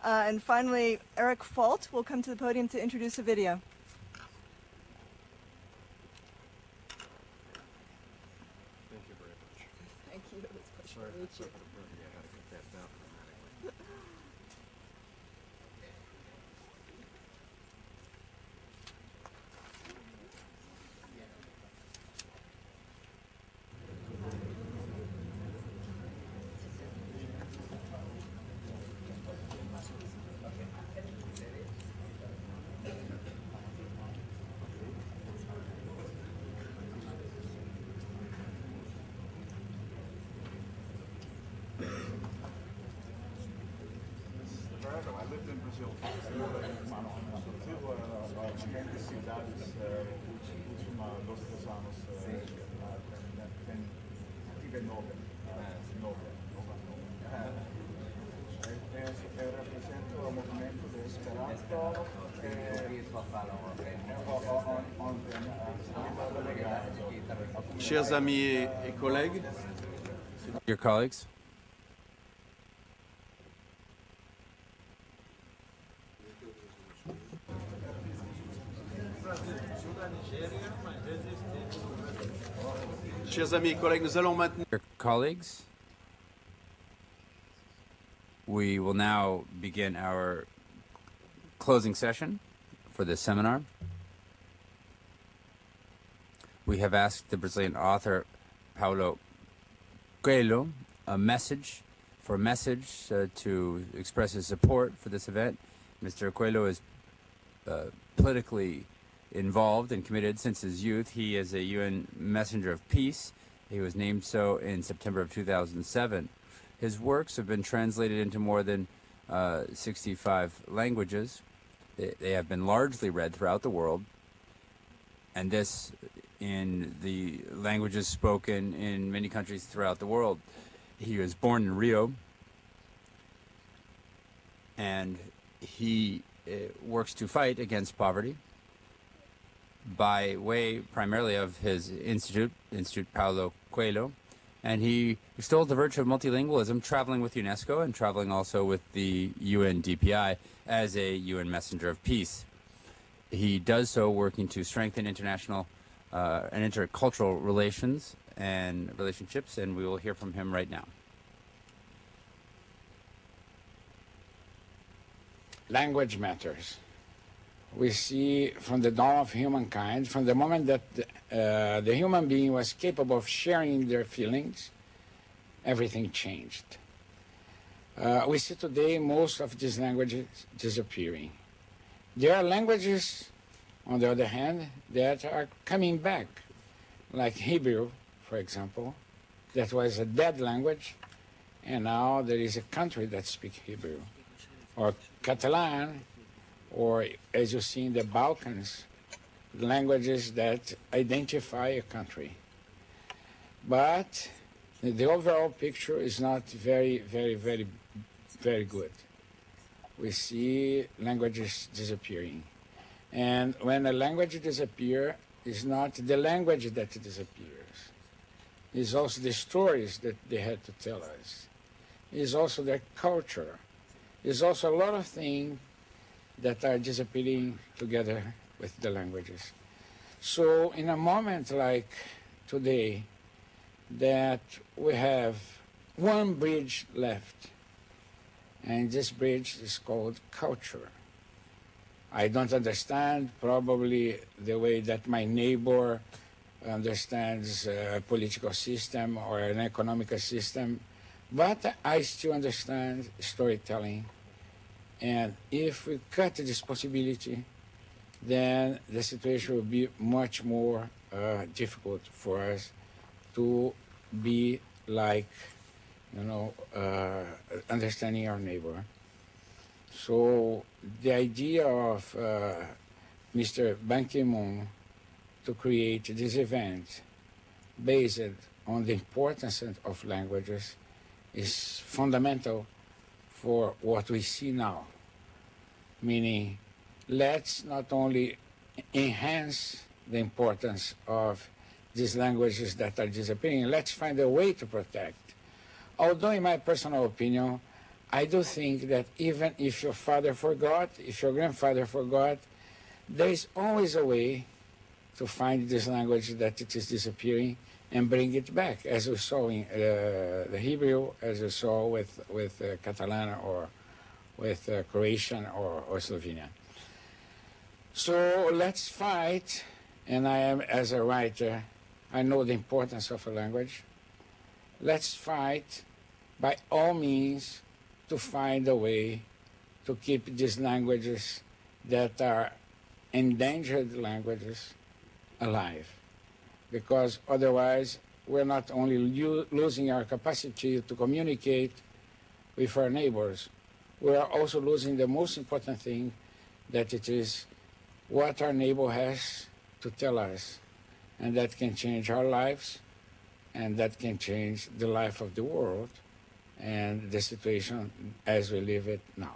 And finally, Eric Fault will come to the podium to introduce a video. Thank you very much. Thank you. It was a pleasure to meet you. Yeah, I had to get that down dramatically. I lived in Brazil. Diferentes cidades, última 2, 3 anos, tive Nobel. Eu represento o movimento de Esperanto Chers amis et collègues, Your colleagues, chers amis et collègues, nous allons maintenant your colleagues, we will now begin our closing session for this seminar. We have asked the Brazilian author Paulo Coelho a message to express his support for this event. Mr. Coelho is politically involved and committed since his youth. He is a UN Messenger of Peace. He was named so in September of 2007. His works have been translated into more than 65 languages. They have been largely read throughout the world, and this in the languages spoken in many countries throughout the world. He was born in Rio, and he works to fight against poverty by way primarily of his Institute Paulo Coelho, and he extolled the virtue of multilingualism, traveling with UNESCO and traveling also with the UNDPI as a UN Messenger of Peace. He does so working to strengthen international and intercultural relations and relationships, and we will hear from him right now. Language matters. We see from the dawn of humankind, from the moment that the human being was capable of sharing their feelings, everything changed. We see today most of these languages disappearing. There are languages, on the other hand, that are coming back, like Hebrew, for example, that was a dead language, and now there is a country that speaks Hebrew, or Catalan, or as you see in the Balkans, languages that identify a country. But the overall picture is not very good. We see languages disappearing. And when a language disappears, it's not the language that disappears. It's also the stories that they had to tell us. It's also their culture. It's also a lot of things that are disappearing together with the languages. So in a moment like today, that we have one bridge left, and this bridge is called culture. I don't understand probably the way that my neighbor understands a political system or an economical system, but I still understand storytelling. And if we cut this possibility, then the situation will be much more difficult for us to be like, understanding our neighbor. So the idea of Mr. Ban Ki-moon to create this event based on the importance of languages is fundamental for what we see now, meaning let's not only enhance the importance of these languages that are disappearing, let's find a way to protect. Although in my personal opinion, I do think that even if your father forgot, if your grandfather forgot, there is always a way to find this language that it is disappearing and bring it back, as we saw in the Hebrew, as we saw with Catalan or with Croatian or Slovenian. So let's fight, and I am, as a writer, I know the importance of a language. Let's fight by all means to find a way to keep these languages that are endangered languages alive. Because otherwise, we're not only losing our capacity to communicate with our neighbors, we are also losing the most important thing, that it is what our neighbor has to tell us, and that can change our lives, and that can change the life of the world and the situation as we live it now.